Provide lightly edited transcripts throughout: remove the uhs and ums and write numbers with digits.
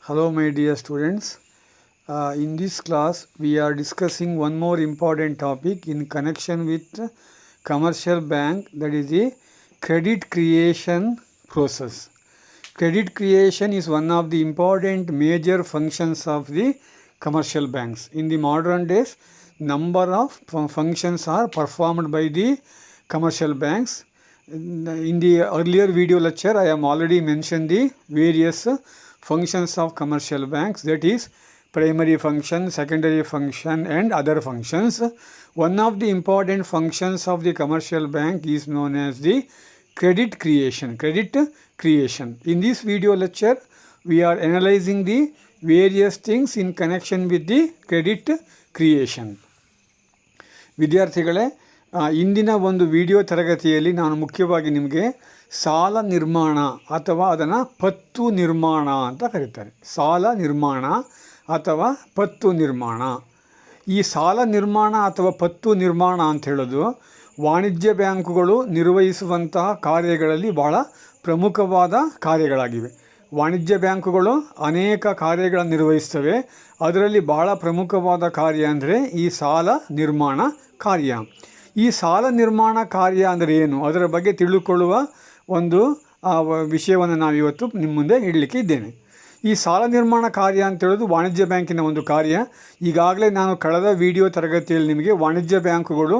Hello my dear students. In this class we are discussing one more important topic in connection with commercial bank, that is the credit creation process. Credit creation is one of the important major functions of the commercial banks. In the modern days, number of functions are performed by the commercial banks. In the earlier video lecture, I have already mentioned the various functions of commercial banks, that is primary function, secondary function and other functions. One of the important functions of the commercial bank is known as the credit creation. In this video lecture, we are analyzing the various things in connection with the credit creation. ವಿದ್ಯಾರ್ಥಿಗಳೇ, ಇಂದಿನ ಒಂದು video ತರಗತಿಯಲ್ಲಿ ನಾನು ಮುಖ್ಯವಾಗಿ ನಿಮಗೆ ಸಾಲ ನಿರ್ಮಾಣ ಅಥವಾ ಅದನ್ನು ಪತ್ತು ನಿರ್ಮಾಣ ಅಂತ ಕರೀತಾರೆ. ಸಾಲ ನಿರ್ಮಾಣ ಅಥವಾ ಪತ್ತು ನಿರ್ಮಾಣ. ಈ ಸಾಲ ನಿರ್ಮಾಣ ಅಥವಾ ಪತ್ತು ನಿರ್ಮಾಣ ಅಂತ ಹೇಳೋದು ವಾಣಿಜ್ಯ ಬ್ಯಾಂಕುಗಳು ನಿರ್ವಹಿಸುವಂತಹ ಕಾರ್ಯಗಳಲ್ಲಿ ಬಹಳ ಪ್ರಮುಖವಾದ ಕಾರ್ಯಗಳಾಗಿವೆ. ವಾಣಿಜ್ಯ ಬ್ಯಾಂಕುಗಳು ಅನೇಕ ಕಾರ್ಯಗಳನ್ನು ನಿರ್ವಹಿಸ್ತವೆ. ಅದರಲ್ಲಿ ಬಹಳ ಪ್ರಮುಖವಾದ ಕಾರ್ಯ ಅಂದರೆ ಈ ಸಾಲ ನಿರ್ಮಾಣ ಕಾರ್ಯ. ಈ ಸಾಲ ನಿರ್ಮಾಣ ಕಾರ್ಯ ಅಂದರೆ ಏನು, ಅದರ ಬಗ್ಗೆ ತಿಳ್ಕೊಳ್ಳುವ ಒಂದು ವಿಷಯವನ್ನು ನಾವಿವತ್ತು ನಿಮ್ಮ ಮುಂದೆ ಇಡಲಿಕ್ಕೆ ಇದ್ದೇನೆ. ಈ ಸಾಲ ನಿರ್ಮಾಣ ಕಾರ್ಯ ಅಂತ ಹೇಳೋದು ವಾಣಿಜ್ಯ ಬ್ಯಾಂಕಿನ ಒಂದು ಕಾರ್ಯ. ಈಗಾಗಲೇ ನಾನು ಕಳೆದ ವಿಡಿಯೋ ತರಗತಿಯಲ್ಲಿ ನಿಮಗೆ ವಾಣಿಜ್ಯ ಬ್ಯಾಂಕುಗಳು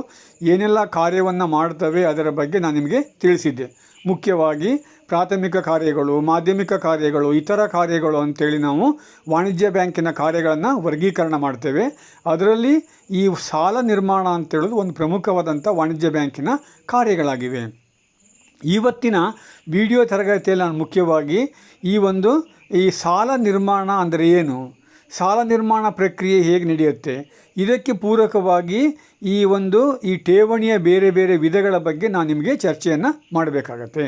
ಏನೆಲ್ಲ ಕಾರ್ಯವನ್ನು ಮಾಡ್ತವೆ ಅದರ ಬಗ್ಗೆ ನಾನು ನಿಮಗೆ ತಿಳಿಸಿದ್ದೆ. ಮುಖ್ಯವಾಗಿ ಪ್ರಾಥಮಿಕ ಕಾರ್ಯಗಳು, ಮಾಧ್ಯಮಿಕ ಕಾರ್ಯಗಳು, ಇತರ ಕಾರ್ಯಗಳು ಅಂತೇಳಿ ನಾವು ವಾಣಿಜ್ಯ ಬ್ಯಾಂಕಿನ ಕಾರ್ಯಗಳನ್ನು ವರ್ಗೀಕರಣ ಮಾಡ್ತೇವೆ. ಅದರಲ್ಲಿ ಈ ಸಾಲ ನಿರ್ಮಾಣ ಅಂತೇಳೋದು ಒಂದು ಪ್ರಮುಖವಾದಂಥ ವಾಣಿಜ್ಯ ಬ್ಯಾಂಕಿನ ಕಾರ್ಯಗಳಾಗಿವೆ. ಇವತ್ತಿನ ವಿಡಿಯೋ ತರಗತಿಯಲ್ಲಿ ನಾನು ಮುಖ್ಯವಾಗಿ ಈ ಸಾಲ ನಿರ್ಮಾಣ ಅಂದರೆ ಏನು, ಸಾಲ ನಿರ್ಮಾಣ ಪ್ರಕ್ರಿಯೆ ಹೇಗೆ ನಡೆಯುತ್ತೆ, ಇದಕ್ಕೆ ಪೂರಕವಾಗಿ ಈ ಠೇವಣಿಯ ಬೇರೆ ಬೇರೆ ವಿಧಗಳ ಬಗ್ಗೆ ನಾನು ನಿಮಗೆ ಚರ್ಚೆಯನ್ನು ಮಾಡಬೇಕಾಗತ್ತೆ.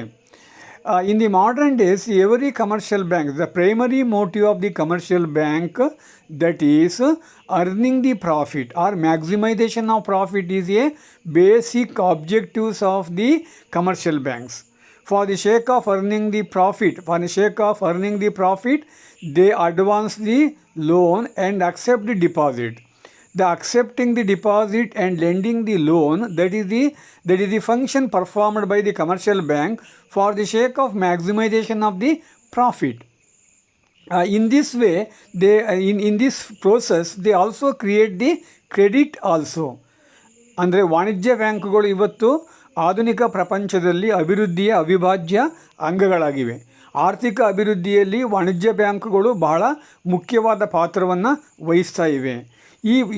In the modern days, every commercial bank, the primary motive of the commercial bank, that is earning the profit or maximization of profit, is a basic objectives of the commercial banks. For the sake of earning the profit, they advance the loan and accept the deposit. The accepting the deposit and lending the loan, that is the function performed by the commercial bank for the sake of maximization of the profit. In this way, in this process, they also create the credit also. ಅಂದರೆ ವಾಣಿಜ್ಯ ಬ್ಯಾಂಕುಗಳು ಇವತ್ತು ಆಧುನಿಕ ಪ್ರಪಂಚದಲ್ಲಿ ಅಭಿವೃದ್ಧಿಯ ಅವಿಭಾಜ್ಯ ಅಂಗಗಳಾಗಿವೆ. ಆರ್ಥಿಕ ಅಭಿವೃದ್ಧಿಯಲ್ಲಿ ವಾಣಿಜ್ಯ ಬ್ಯಾಂಕುಗಳು ಬಹಳ ಮುಖ್ಯವಾದ ಪಾತ್ರವನ್ನು ವಹಿಸ್ತಾ ಇವೆ.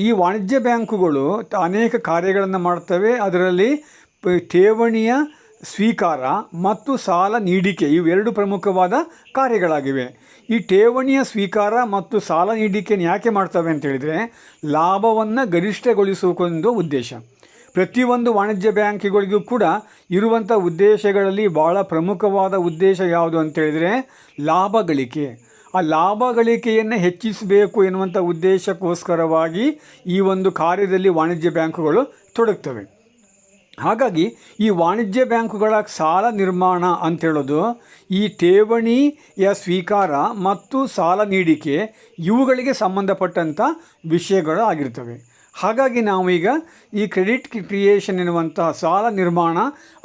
ಈ ವಾಣಿಜ್ಯ ಬ್ಯಾಂಕುಗಳು ಅನೇಕ ಕಾರ್ಯಗಳನ್ನು ಮಾಡ್ತವೆ. ಅದರಲ್ಲಿ ಠೇವಣಿಯ ಸ್ವೀಕಾರ ಮತ್ತು ಸಾಲ ನೀಡಿಕೆ ಇವೆರಡು ಪ್ರಮುಖವಾದ ಕಾರ್ಯಗಳಾಗಿವೆ. ಈ ಠೇವಣಿಯ ಸ್ವೀಕಾರ ಮತ್ತು ಸಾಲ ನೀಡಿಕೆಯನ್ನು ಯಾಕೆ ಮಾಡ್ತವೆ ಅಂತೇಳಿದರೆ ಲಾಭವನ್ನು ಗರಿಷ್ಠಗೊಳಿಸುವುದೊಂದು ಉದ್ದೇಶ. ಪ್ರತಿಯೊಂದು ವಾಣಿಜ್ಯ ಬ್ಯಾಂಕುಗಳಿಗೂ ಕೂಡ ಇರುವಂಥ ಉದ್ದೇಶಗಳಲ್ಲಿ ಭಾಳ ಪ್ರಮುಖವಾದ ಉದ್ದೇಶ ಯಾವುದು ಅಂತೇಳಿದರೆ ಲಾಭ ಗಳಿಕೆ. ಆ ಲಾಭ ಗಳಿಕೆಯನ್ನು ಹೆಚ್ಚಿಸಬೇಕು ಎನ್ನುವಂಥ ಉದ್ದೇಶಕ್ಕೋಸ್ಕರವಾಗಿ ಈ ಒಂದು ಕಾರ್ಯದಲ್ಲಿ ವಾಣಿಜ್ಯ ಬ್ಯಾಂಕುಗಳು ತೊಡಗ್ತವೆ. ಹಾಗಾಗಿ ಈ ವಾಣಿಜ್ಯ ಬ್ಯಾಂಕುಗಳ ಸಾಲ ನಿರ್ಮಾಣ ಅಂಥೇಳೋದು ಈ ಠೇವಣಿಯ ಸ್ವೀಕಾರ ಮತ್ತು ಸಾಲ ನೀಡಿಕೆ ಇವುಗಳಿಗೆ ಸಂಬಂಧಪಟ್ಟಂಥ ವಿಷಯಗಳು ಆಗಿರ್ತವೆ. ಹಾಗಾಗಿ ನಾವು ಈಗ ಈ ಕ್ರೆಡಿಟ್ ಕ್ರಿಯೇಷನ್ ಎನ್ನುವಂತಹ ಸಾಲ ನಿರ್ಮಾಣ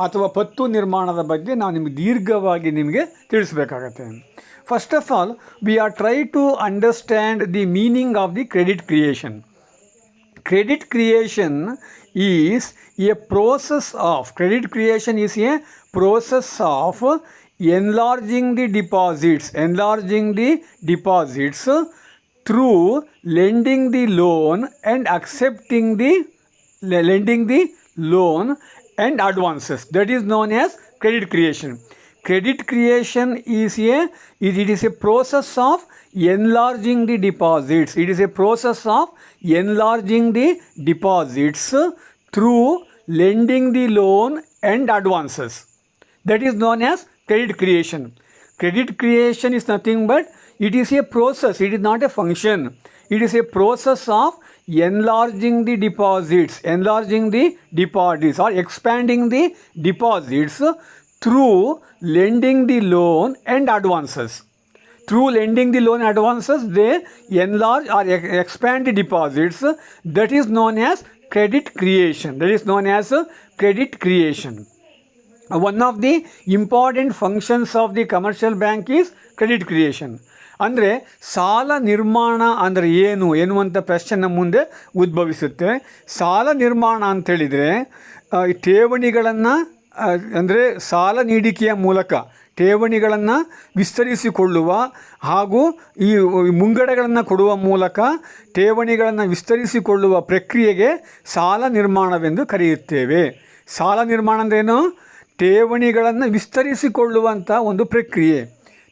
ಅಥವಾ ಪತ್ತು ನಿರ್ಮಾಣದ ಬಗ್ಗೆ ನಾವು ನಿಮಗೆ ದೀರ್ಘವಾಗಿ ನಿಮಗೆ ತಿಳಿಸಬೇಕಾಗತ್ತೆ. First of all, we are trying to understand the meaning of the credit creation. Credit creation is a process of enlarging the deposits through lending the loan and accepting the loan and advances. That is known as credit creation. Credit creation is a process of enlarging the deposits. It is a process of enlarging the deposits through lending the loan and advances. That is known as credit creation. Credit creation is nothing but it is a process. It is not a function. It is a process of enlarging the deposits or expanding the deposits through lending the loan and advances. through lending the loan advances, they enlarge or expand the deposits. That is known as credit creation. That is known as credit creation. One of the important functions of the commercial bank is credit creation. ಅಂದರೆ ಸಾಲ ನಿರ್ಮಾಣ ಅಂದರೆ ಏನು ಎನ್ನುವಂಥ ಪ್ರಶ್ನೆ ನಮ್ಮ ಮುಂದೆ ಉದ್ಭವಿಸುತ್ತೆ. ಸಾಲ ನಿರ್ಮಾಣ ಅಂಥೇಳಿದರೆ ಠೇವಣಿಗಳನ್ನು ಅಂದರೆ ಸಾಲ ನೀಡಿಕೆಯ ಮೂಲಕ ಠೇವಣಿಗಳನ್ನು ವಿಸ್ತರಿಸಿಕೊಳ್ಳುವ ಹಾಗೂ ಈ ಮುಂಗಡಗಳನ್ನು ಕೊಡುವ ಮೂಲಕ ಠೇವಣಿಗಳನ್ನು ವಿಸ್ತರಿಸಿಕೊಳ್ಳುವ ಪ್ರಕ್ರಿಯೆಗೆ ಸಾಲ ನಿರ್ಮಾಣವೆಂದು ಕರೆಯುತ್ತೇವೆ. ಸಾಲ ನಿರ್ಮಾಣ ಅಂದ್ರೇನು? ಠೇವಣಿಗಳನ್ನು ವಿಸ್ತರಿಸಿಕೊಳ್ಳುವಂಥ ಒಂದು ಪ್ರಕ್ರಿಯೆ.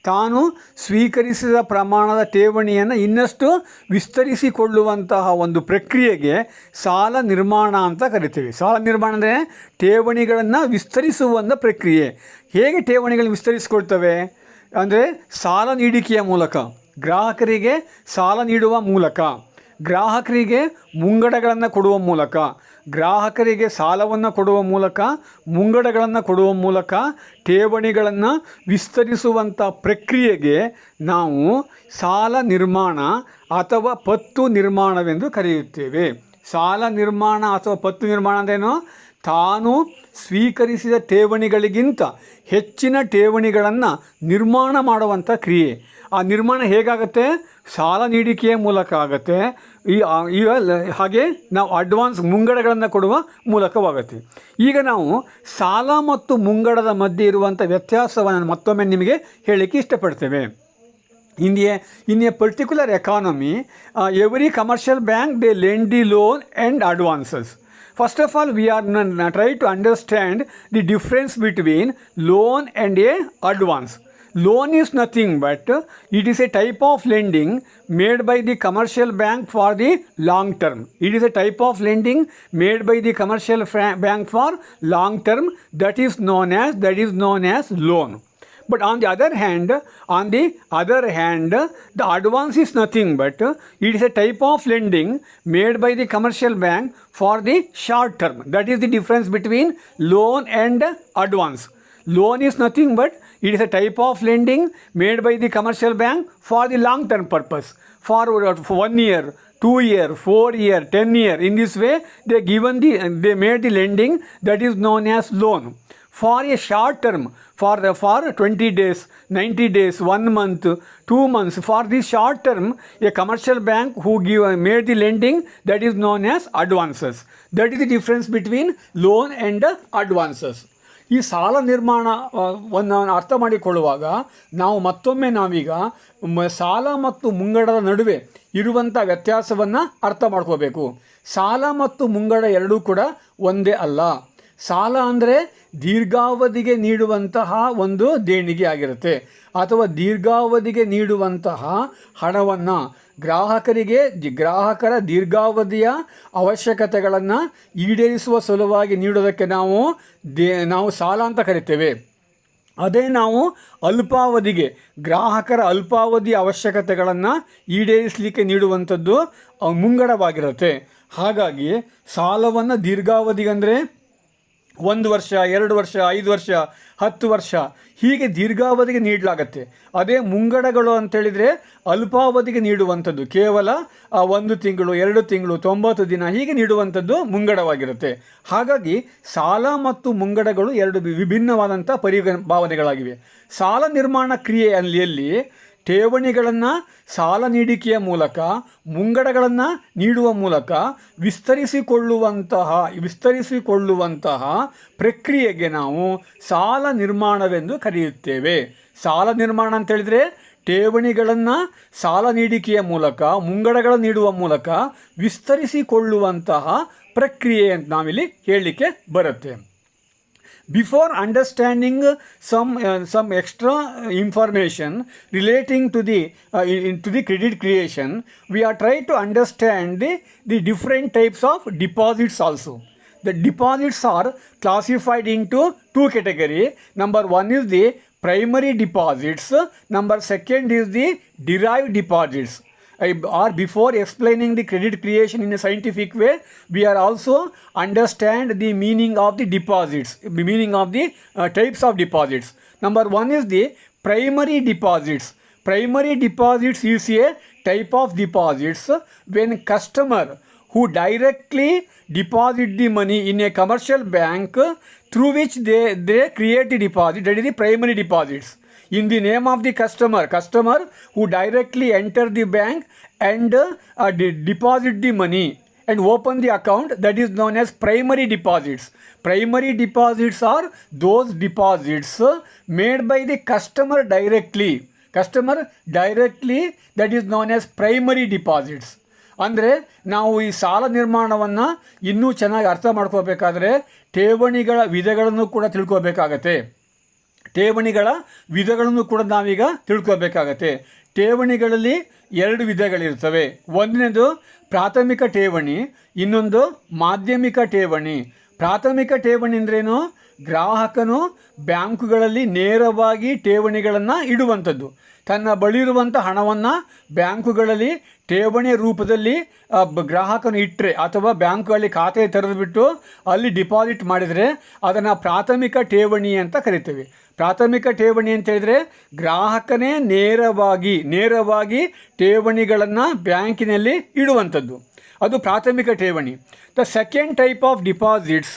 ತಾನು ಸ್ವೀಕರಿಸಿದ ಪ್ರಮಾಣದ ಠೇವಣಿಯನ್ನು ಇನ್ನಷ್ಟು ವಿಸ್ತರಿಸಿಕೊಳ್ಳುವಂತಹ ಒಂದು ಪ್ರಕ್ರಿಯೆಗೆ ಸಾಲ ನಿರ್ಮಾಣ ಅಂತ ಕರಿತೀವಿ. ಸಾಲ ನಿರ್ಮಾಣ ಅಂದರೆ ಠೇವಣಿಗಳನ್ನು ವಿಸ್ತರಿಸುವಂಥ ಪ್ರಕ್ರಿಯೆ. ಹೇಗೆ ಠೇವಣಿಗಳನ್ನು ವಿಸ್ತರಿಸಿಕೊಳ್ತವೆ ಅಂದರೆ ಸಾಲ ನೀಡಿಕೆಯ ಮೂಲಕ, ಗ್ರಾಹಕರಿಗೆ ಸಾಲ ನೀಡುವ ಮೂಲಕ, ಗ್ರಾಹಕರಿಗೆ ಮುಂಗಡಗಳನ್ನು ಕೊಡುವ ಮೂಲಕ, ಗ್ರಾಹಕರಿಗೆ ಸಾಲವನ್ನು ಕೊಡುವ ಮೂಲಕ, ಮುಂಗಡಗಳನ್ನು ಕೊಡುವ ಮೂಲಕ ಠೇವಣಿಗಳನ್ನು ವಿಸ್ತರಿಸುವಂಥ ಪ್ರಕ್ರಿಯೆಗೆ ನಾವು ಸಾಲ ನಿರ್ಮಾಣ ಅಥವಾ ಪತ್ತು ನಿರ್ಮಾಣವೆಂದು ಕರೆಯುತ್ತೇವೆ. ಸಾಲ ನಿರ್ಮಾಣ ಅಥವಾ ಪತ್ತು ನಿರ್ಮಾಣ ಅಂದ್ರೇನು? ತಾನು ಸ್ವೀಕರಿಸಿದ ಠೇವಣಿಗಳಿಗಿಂತ ಹೆಚ್ಚಿನ ಠೇವಣಿಗಳನ್ನು ನಿರ್ಮಾಣ ಮಾಡುವಂಥ ಕ್ರಿಯೆ. ಆ ನಿರ್ಮಾಣ ಹೇಗಾಗುತ್ತೆ? ಸಾಲ ನೀಡಿಕೆಯ ಮೂಲಕ ಆಗುತ್ತೆ. ಹಾಗೆ ನಾವು ಅಡ್ವಾನ್ಸ್ ಮುಂಗಡಗಳನ್ನು ಕೊಡುವ ಮೂಲಕವಾಗುತ್ತೆ. ಈಗ ನಾವು ಸಾಲ ಮತ್ತು ಮುಂಗಡದ ಮಧ್ಯೆ ಇರುವಂಥ ವ್ಯತ್ಯಾಸವನ್ನು ಮತ್ತೊಮ್ಮೆ ನಿಮಗೆ ಹೇಳಲಿಕ್ಕೆ ಇಷ್ಟಪಡ್ತೇವೆ. In a particular economy, every commercial bank, they lend the loan and advances. First of all, we are trying to understand the difference between loan and a advance. Loan is nothing but it is a type of lending made by the commercial bank for the long term. It is a type of lending made by the commercial bank for long term that is known as loan. But on the other hand, the advance is nothing but it is a type of lending made by the commercial bank for the short term. That is the difference between loan and advance. Loan is nothing but it is a type of lending made by the commercial bank for the long term purpose, for 1 year, 2 year, 4 year, 10 year. In this way, they made the lending that is known as loan. For a short term, for 20 days, 90 days, 1 month, 2 months, for this short term, a commercial bank who made the lending that is known as advances. That is the difference between loan and advances. ಈ ಸಾಲ ನಿರ್ಮಾಣವನ್ನು ಅರ್ಥ ಮಾಡಿಕೊಳ್ಳುವಾಗ ನಾವೀಗ ಸಾಲ ಮತ್ತು ಮುಂಗಡದ ನಡುವೆ ಇರುವಂಥ ವ್ಯತ್ಯಾಸವನ್ನು ಅರ್ಥ ಮಾಡ್ಕೋಬೇಕು. ಸಾಲ ಮತ್ತು ಮುಂಗಡ ಎರಡೂ ಕೂಡ ಒಂದೇ ಅಲ್ಲ. ಸಾಲ ಅಂದರೆ ದೀರ್ಘಾವಧಿಗೆ ನೀಡುವಂತಹ ಒಂದು ದೇಣಿಗೆ ಆಗಿರುತ್ತೆ, ಅಥವಾ ದೀರ್ಘಾವಧಿಗೆ ನೀಡುವಂತಹ ಹಣವನ್ನು ಗ್ರಾಹಕರ ದೀರ್ಘಾವಧಿಯ ಅವಶ್ಯಕತೆಗಳನ್ನು ಈಡೇರಿಸುವ ಸಲುವಾಗಿ ನೀಡೋದಕ್ಕೆ ನಾವು ಸಾಲ ಅಂತ ಕರಿತೇವೆ. ಅದೇ ನಾವು ಅಲ್ಪಾವಧಿಗೆ ಗ್ರಾಹಕರ ಅಲ್ಪಾವಧಿಯ ಅವಶ್ಯಕತೆಗಳನ್ನು ಈಡೇರಿಸಲಿಕ್ಕೆ ನೀಡುವಂಥದ್ದು ಮುಂಗಡವಾಗಿರುತ್ತೆ. ಹಾಗಾಗಿ ಸಾಲವನ್ನು ದೀರ್ಘಾವಧಿಗೆ ಅಂದರೆ 1 ವರ್ಷ, 2 ವರ್ಷ, 5 ವರ್ಷ, 10 ವರ್ಷ ಹೀಗೆ ದೀರ್ಘಾವಧಿಗೆ ನೀಡಲಾಗತ್ತೆ. ಅದೇ ಮುಂಗಡಗಳು ಅಂತೇಳಿದರೆ ಅಲ್ಪಾವಧಿಗೆ ನೀಡುವಂಥದ್ದು, ಕೇವಲ 1 ತಿಂಗಳು, 2 ತಿಂಗಳು, 90 ದಿನ ಹೀಗೆ ನೀಡುವಂಥದ್ದು ಮುಂಗಡವಾಗಿರುತ್ತೆ. ಹಾಗಾಗಿ ಸಾಲ ಮತ್ತು ಮುಂಗಡಗಳು ಎರಡು ವಿಭಿನ್ನವಾದಂಥ ಭಾವನೆಗಳಾಗಿವೆ. ಸಾಲ ನಿರ್ಮಾಣ ಕ್ರಿಯೆಯಲ್ಲಿ ಠೇವಣಿಗಳನ್ನು ಸಾಲ ನೀಡಿಕೆಯ ಮೂಲಕ, ಮುಂಗಡಗಳನ್ನು ನೀಡುವ ಮೂಲಕ ವಿಸ್ತರಿಸಿಕೊಳ್ಳುವಂತಹ ಪ್ರಕ್ರಿಯೆಗೆ ನಾವು ಸಾಲ ನಿರ್ಮಾಣವೆಂದು ಕರೆಯುತ್ತೇವೆ. ಸಾಲ ನಿರ್ಮಾಣ ಅಂತೇಳಿದರೆ ಠೇವಣಿಗಳನ್ನು ಸಾಲ ನೀಡಿಕೆಯ ಮೂಲಕ, ಮುಂಗಡಗಳನ್ನು ನೀಡುವ ಮೂಲಕ ವಿಸ್ತರಿಸಿಕೊಳ್ಳುವಂತಹ ಪ್ರಕ್ರಿಯೆ ಅಂತ ನಾವಿಲ್ಲಿ ಹೇಳಲಿಕ್ಕೆ ಬರುತ್ತೆ. Before understanding some extra information relating to the credit creation, we are trying to understand the different types of deposits also. The deposits are classified into 2 categories. Number 1 is the primary deposits. Number 2 is the derived deposits. Or before explaining the credit creation in a scientific way, we are also understand the meaning of the deposits, the meaning of the types of deposits. Number 1 is the primary deposits. Primary deposits is a type of deposits when customer who directly deposit the money in a commercial bank through which they create the deposit, that is the primary deposits. In the name of the customer who directly enter the bank and deposit the money and open the account, that is known as primary deposits. Primary deposits are those deposits made by the customer directly, that is known as primary deposits. ಅಂದರೆ ನಾವು ಈ ಸಾಲ ನಿರ್ಮಾಣವನ್ನು ಇನ್ನೂ ಚೆನ್ನಾಗಿ ಅರ್ಥ ಮಾಡ್ಕೋಬೇಕಾದ್ರೆ ಠೇವಣಿಗಳ ವಿಧಗಳನ್ನು ಕೂಡ ತಿಳ್ಕೋಬೇಕಾಗತ್ತೆ. ನಾವೀಗ ತಿಳ್ಕೋಬೇಕಾಗತ್ತೆ. ಠೇವಣಿಗಳಲ್ಲಿ 2 ವಿಧಗಳಿರ್ತವೆ. ಒಂದನೇದು ಪ್ರಾಥಮಿಕ ಠೇವಣಿ, ಇನ್ನೊಂದು ಮಾಧ್ಯಮಿಕ ಠೇವಣಿ. ಪ್ರಾಥಮಿಕ ಠೇವಣಿ ಅಂದ್ರೇನು? ಗ್ರಾಹಕನು ಬ್ಯಾಂಕುಗಳಲ್ಲಿ ನೇರವಾಗಿ ಠೇವಣಿಗಳನ್ನು ಇಡುವಂಥದ್ದು. ತನ್ನ ಬಳಿಯಿರುವಂಥ ಹಣವನ್ನು ಬ್ಯಾಂಕುಗಳಲ್ಲಿ ಠೇವಣಿ ರೂಪದಲ್ಲಿ ಗ್ರಾಹಕನು ಇಟ್ಟರೆ ಅಥವಾ ಬ್ಯಾಂಕುಗಳಲ್ಲಿ ಖಾತೆ ತೆರೆದುಬಿಟ್ಟು ಅಲ್ಲಿ ಡಿಪಾಸಿಟ್ ಮಾಡಿದರೆ ಅದನ್ನು ಪ್ರಾಥಮಿಕ ಠೇವಣಿ ಅಂತ ಕರಿತೇವೆ. ಪ್ರಾಥಮಿಕ ಠೇವಣಿ ಅಂತ ಹೇಳಿದರೆ ಗ್ರಾಹಕನೇ ನೇರವಾಗಿ ಠೇವಣಿಗಳನ್ನು ಬ್ಯಾಂಕಿನಲ್ಲಿ ಇಡುವಂಥದ್ದು, ಅದು ಪ್ರಾಥಮಿಕ ಠೇವಣಿ. The second type of deposits,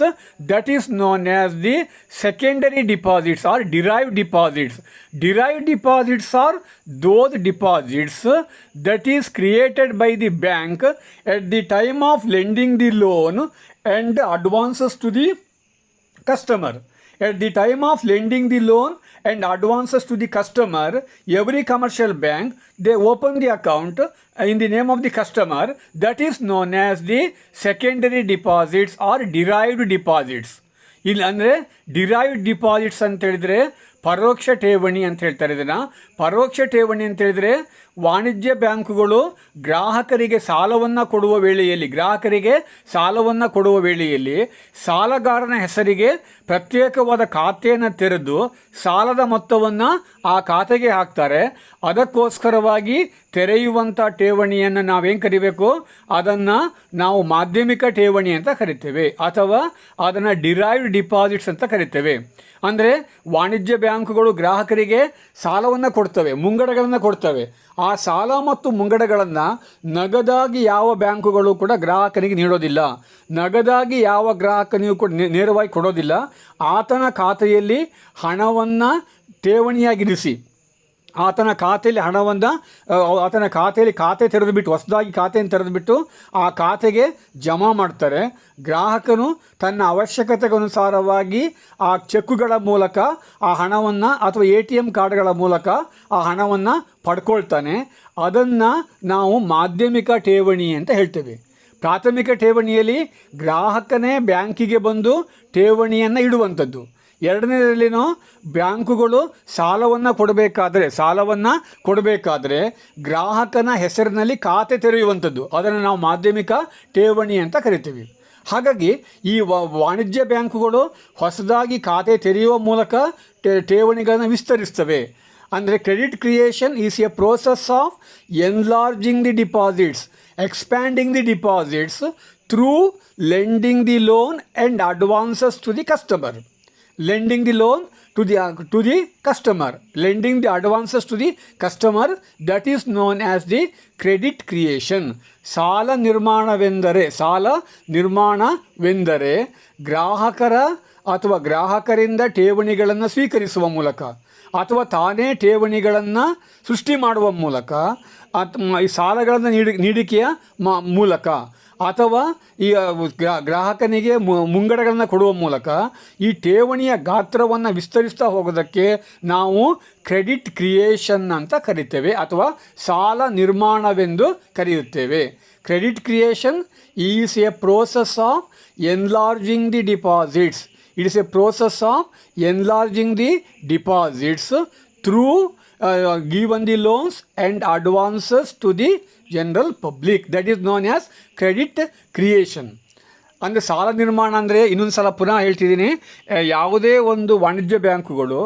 that is known as the secondary deposits or derived deposits. Derived deposits are those deposits that is created by the bank at the time of lending the loan and advances to the customer. At the time of lending the loan and advances to the customer, every commercial bank, they open the account in the name of the customer. That is known as the secondary deposits or derived deposits. ಇಲ್ಲಿ ಅಂದರೆ derived deposits ಅಂತ ಹೇಳಿದರೆ ಪರೋಕ್ಷ ಠೇವಣಿ ಅಂತ ಹೇಳ್ತಾರೆ. ಇದನ್ನು ಪರೋಕ್ಷ ಠೇವಣಿ ಅಂತ ಹೇಳಿದರೆ ವಾಣಿಜ್ಯ ಬ್ಯಾಂಕುಗಳು ಗ್ರಾಹಕರಿಗೆ ಸಾಲವನ್ನು ಕೊಡುವ ವೇಳೆಯಲ್ಲಿ ಸಾಲಗಾರನ ಹೆಸರಿಗೆ ಪ್ರತ್ಯೇಕವಾದ ಖಾತೆಯನ್ನು ತೆರೆದು ಸಾಲದ ಮೊತ್ತವನ್ನು ಆ ಖಾತೆಗೆ ಹಾಕ್ತಾರೆ. ಅದಕ್ಕೋಸ್ಕರವಾಗಿ ತೆರೆಯುವಂಥ ಠೇವಣಿಯನ್ನು ನಾವೇನು ಕರಿಬೇಕು? ಅದನ್ನು ನಾವು ಮಾಧ್ಯಮಿಕ ಠೇವಣಿ ಅಂತ ಕರಿತೇವೆ ಅಥವಾ ಅದನ್ನು ಡಿರೈವ್ಡ್ ಡಿಪಾಸಿಟ್ಸ್ ಅಂತ ಕರಿತೇವೆ. ಅಂದರೆ ವಾಣಿಜ್ಯ ಬ್ಯಾಂಕುಗಳು ಗ್ರಾಹಕರಿಗೆ ಸಾಲವನ್ನು ಕೊಡ್ತವೆ, ಮುಂಗಡಗಳನ್ನು ಕೊಡ್ತವೆ. ಆ ಸಾಲ ಮತ್ತು ಮುಂಗಡಗಳನ್ನು ನಗದಾಗಿ ಯಾವ ಬ್ಯಾಂಕುಗಳು ಕೂಡ ಗ್ರಾಹಕನಿಗೆ ನೀಡೋದಿಲ್ಲ. ನಗದಾಗಿ ಯಾವ ಗ್ರಾಹಕನಿಗೂ ಕೂಡ ನೇರವಾಗಿ ಕೊಡೋದಿಲ್ಲ. ಆತನ ಖಾತೆಯಲ್ಲಿ ಹಣವನ್ನು ಠೇವಣಿಯಾಗಿರಿಸಿ ಆತನ ಖಾತೆಯಲ್ಲಿ ಖಾತೆ ತೆರೆದುಬಿಟ್ಟು ಹೊಸದಾಗಿ ಖಾತೆಯನ್ನು ತೆರೆದುಬಿಟ್ಟು ಆ ಖಾತೆಗೆ ಜಮಾ ಮಾಡ್ತಾರೆ. ಗ್ರಾಹಕನು ತನ್ನ ಅವಶ್ಯಕತೆಗನುಸಾರವಾಗಿ ಆ ಚೆಕ್ಕುಗಳ ಮೂಲಕ ಆ ಹಣವನ್ನು ಅಥವಾ ATM ಕಾರ್ಡ್ಗಳ ಮೂಲಕ ಆ ಹಣವನ್ನು ಪಡ್ಕೊಳ್ತಾನೆ. ಅದನ್ನು ನಾವು ಮಾಧ್ಯಮಿಕ ಠೇವಣಿ ಅಂತ ಹೇಳ್ತೇವೆ. ಪ್ರಾಥಮಿಕ ಠೇವಣಿಯಲ್ಲಿ ಗ್ರಾಹಕನೇ ಬ್ಯಾಂಕಿಗೆ ಬಂದು ಠೇವಣಿಯನ್ನು ಇಡುವಂಥದ್ದು. ಎರಡನೇದರಲ್ಲಿನೋ ಬ್ಯಾಂಕುಗಳು ಸಾಲವನ್ನು ಕೊಡಬೇಕಾದ್ರೆ ಗ್ರಾಹಕನ ಹೆಸರಿನಲ್ಲಿ ಖಾತೆ ತೆರೆಯುವಂಥದ್ದು, ಅದನ್ನು ನಾವು ಮಾಧ್ಯಮಿಕ ಠೇವಣಿ ಅಂತ ಕರಿತೀವಿ. ಹಾಗಾಗಿ ಈ ವಾಣಿಜ್ಯ ಬ್ಯಾಂಕುಗಳು ಹೊಸದಾಗಿ ಖಾತೆ ತೆರೆಯುವ ಮೂಲಕ ಠೇವಣಿಗಳನ್ನು ವಿಸ್ತರಿಸ್ತವೆ. ಅಂದರೆ credit creation is a process of enlarging the deposits, expanding the deposits through lending the loan and advances to the customer. Lending the loan to the customer, lending the advances to the customer, that is known as the credit creation. ಸಾಲ ನಿರ್ಮಾಣವೆಂದರೆ ಗ್ರಾಹಕರಿಂದ ಠೇವಣಿಗಳನ್ನು ಸ್ವೀಕರಿಸುವ ಮೂಲಕ ಅಥವಾ ತಾನೇ ಠೇವಣಿಗಳನ್ನು ಸೃಷ್ಟಿ ಮಾಡುವ ಮೂಲಕ ಈ ಸಾಲಗಳನ್ನು ನೀಡಿಕೆಯ ಮೂಲಕ ಅಥವಾ ಈ ಗ್ರಾಹಕನಿಗೆ ಮುಂಗಡಗಳನ್ನು ಕೊಡುವ ಮೂಲಕ ಈ ಠೇವಣಿಯ ಗಾತ್ರವನ್ನು ವಿಸ್ತರಿಸ್ತಾ ಹೋಗೋದಕ್ಕೆ ನಾವು ಕ್ರೆಡಿಟ್ ಕ್ರಿಯೇಷನ್ ಅಂತ ಕರಿತೇವೆ ಅಥವಾ ಸಾಲ ನಿರ್ಮಾಣವೆಂದು ಕರೆಯುತ್ತೇವೆ. Credit creation is a process of enlarging the deposits. It is a process of enlarging the deposits through given the loans and advances to the general public. That is known as credit creation. ಅಂದರೆ ಸಾಲ ನಿರ್ಮಾಣ ಅಂದರೆ ಇನ್ನೊಂದು ಸಲ ಪುನಃ ಹೇಳ್ತಿದ್ದೀನಿ, ಯಾವುದೇ ಒಂದು ವಾಣಿಜ್ಯ ಬ್ಯಾಂಕುಗಳು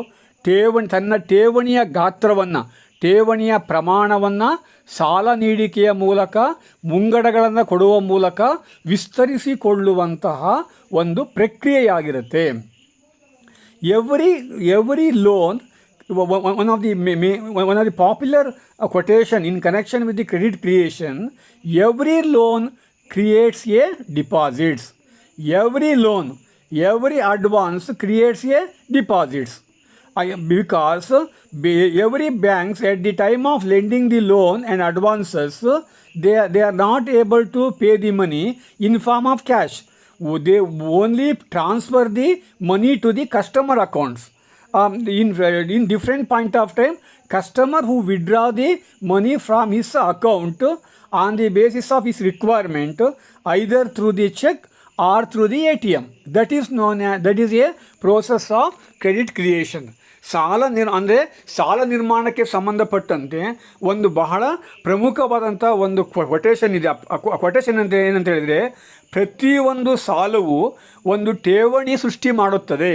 ತನ್ನ ಠೇವಣಿಯ ಗಾತ್ರವನ್ನು, ಠೇವಣಿಯ ಪ್ರಮಾಣವನ್ನು ಸಾಲ ನೀಡಿಕೆಯ ಮೂಲಕ, ಮುಂಗಡಗಳನ್ನು ಕೊಡುವ ಮೂಲಕ ವಿಸ್ತರಿಸಿಕೊಳ್ಳುವಂತಹ ಒಂದು ಪ್ರಕ್ರಿಯೆಯಾಗಿರುತ್ತೆ. Every loan one of the popular quotation in connection with the credit creation, every loan creates a deposits. Every loan, every advance creates a deposits. Because every banks at the time of lending the loan and advances, they are not able to pay the money in form of cash. They only transfer the money to the customer accounts. In different point of time, customer who withdraw the money from his account on the basis of his requirement, either through the check or through the ATM. That is a process of credit creation. ಅಂದರೆ ಸಾಲ ನಿರ್ಮಾಣಕ್ಕೆ ಸಂಬಂಧಪಟ್ಟಂತೆ ಒಂದು ಬಹಳ ಪ್ರಮುಖವಾದಂಥ ಒಂದು quotation ಇದೆ. Quotation ಅಂತ ಏನಂತ ಹೇಳಿದರೆ, ಪ್ರತಿಯೊಂದು ಸಾಲವು ಒಂದು ಠೇವಣಿ ಸೃಷ್ಟಿ ಮಾಡುತ್ತದೆ.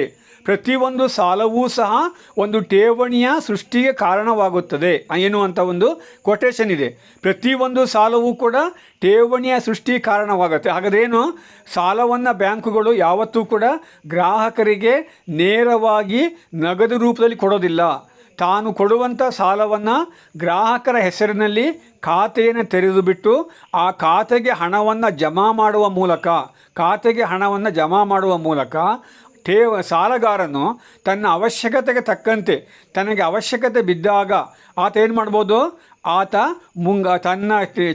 ಪ್ರತಿಯೊಂದು ಸಾಲವೂ ಸಹ ಒಂದು ಠೇವಣಿಯ ಸೃಷ್ಟಿಗೆ ಕಾರಣವಾಗುತ್ತದೆ ಎನ್ನುವಂಥ ಒಂದು ಕೊಟೇಶನ್ ಇದೆ. ಪ್ರತಿಯೊಂದು ಸಾಲವೂ ಕೂಡ ಠೇವಣಿಯ ಸೃಷ್ಟಿ ಕಾರಣವಾಗುತ್ತೆ. ಹಾಗಾದ್ರೇನು, ಸಾಲವನ್ನು ಬ್ಯಾಂಕುಗಳು ಯಾವತ್ತೂ ಕೂಡ ಗ್ರಾಹಕರಿಗೆ ನೇರವಾಗಿ ನಗದು ರೂಪದಲ್ಲಿ ಕೊಡೋದಿಲ್ಲ. ತಾನು ಕೊಡುವಂಥ ಸಾಲವನ್ನು ಗ್ರಾಹಕರ ಹೆಸರಿನಲ್ಲಿ ಖಾತೆಯನ್ನು ತೆರೆದು ಬಿಟ್ಟು ಆ ಖಾತೆಗೆ ಹಣವನ್ನು ಜಮಾ ಮಾಡುವ ಮೂಲಕ ಸಾಲಗಾರನು ತನ್ನ ಅವಶ್ಯಕತೆಗೆ ತಕ್ಕಂತೆ, ತನಗೆ ಅವಶ್ಯಕತೆ ಬಿದ್ದಾಗ ಆತ ಏನು ಮಾಡ್ಬೋದು, ಆತ ತನ್ನ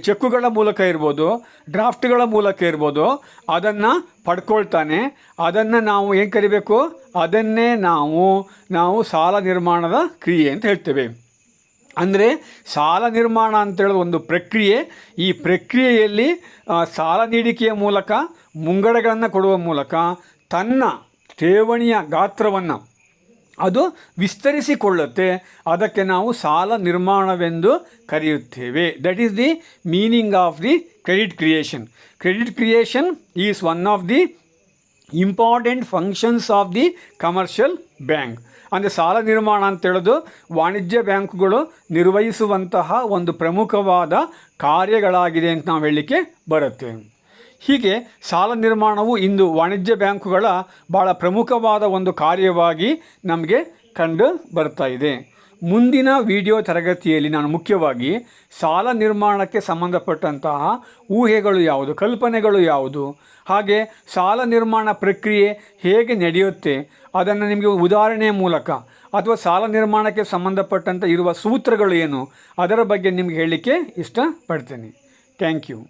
ಚೆಕ್ಕುಗಳ ಮೂಲಕ ಇರ್ಬೋದು, ಡ್ರಾಫ್ಟ್ಗಳ ಮೂಲಕ ಇರ್ಬೋದು, ಅದನ್ನು ಪಡ್ಕೊಳ್ತಾನೆ. ಅದನ್ನು ನಾವು ಏನು ಕರಿಬೇಕು, ಅದನ್ನೇ ನಾವು ಸಾಲ ನಿರ್ಮಾಣದ ಕ್ರಿಯೆ ಅಂತ ಹೇಳ್ತೇವೆ. ಅಂದರೆ ಸಾಲ ನಿರ್ಮಾಣ ಅಂತೇಳೋದು ಒಂದು ಪ್ರಕ್ರಿಯೆ. ಈ ಪ್ರಕ್ರಿಯೆಯಲ್ಲಿ ಸಾಲ ನೀಡಿಕೆಯ ಮೂಲಕ, ಮುಂಗಡಗಳನ್ನು ಕೊಡುವ ಮೂಲಕ ತನ್ನ ಠೇವಣಿಯ ಗಾತ್ರವನ್ನು ಅದು ವಿಸ್ತರಿಸಿಕೊಳ್ಳುತ್ತೆ. ಅದಕ್ಕೆ ನಾವು ಸಾಲ ನಿರ್ಮಾಣವೆಂದು ಕರೆಯುತ್ತೇವೆ. That is the meaning of the credit creation. Credit creation is one of the important functions of the commercial bank. ಅಂದರೆ ಸಾಲ ನಿರ್ಮಾಣ ಅಂತೇಳೋದು ವಾಣಿಜ್ಯ ಬ್ಯಾಂಕುಗಳು ನಿರ್ವಹಿಸುವಂತಹ ಒಂದು ಪ್ರಮುಖವಾದ ಕಾರ್ಯಗಳಾಗಿದೆ ಅಂತ ನಾವು ಹೇಳಲಿಕ್ಕೆ ಬರುತ್ತೆ. ಹೀಗೆ ಸಾಲ ನಿರ್ಮಾಣವು ಇಂದು ವಾಣಿಜ್ಯ ಬ್ಯಾಂಕುಗಳ ಭಾಳ ಪ್ರಮುಖವಾದ ಒಂದು ಕಾರ್ಯವಾಗಿ ನಮಗೆ ಕಂಡು ಬರ್ತಾ ಇದೆ. ಮುಂದಿನ ವಿಡಿಯೋ ತರಗತಿಯಲ್ಲಿ ನಾನು ಮುಖ್ಯವಾಗಿ ಸಾಲ ನಿರ್ಮಾಣಕ್ಕೆ ಸಂಬಂಧಪಟ್ಟಂತಹ ಊಹೆಗಳು ಯಾವುದು, ಕಲ್ಪನೆಗಳು ಯಾವುದು, ಹಾಗೆ ಸಾಲ ನಿರ್ಮಾಣ ಪ್ರಕ್ರಿಯೆ ಹೇಗೆ ನಡೆಯುತ್ತೆ ಅದನ್ನು ನಿಮಗೆ ಉದಾಹರಣೆಯ ಮೂಲಕ ಅಥವಾ ಸಾಲ ನಿರ್ಮಾಣಕ್ಕೆ ಸಂಬಂಧಪಟ್ಟಂಥ ಇರುವ ಸೂತ್ರಗಳು ಏನು ಅದರ ಬಗ್ಗೆ ನಿಮಗೆ ಹೇಳಲಿಕ್ಕೆ ಇಷ್ಟಪಡ್ತೇನೆ. Thank you.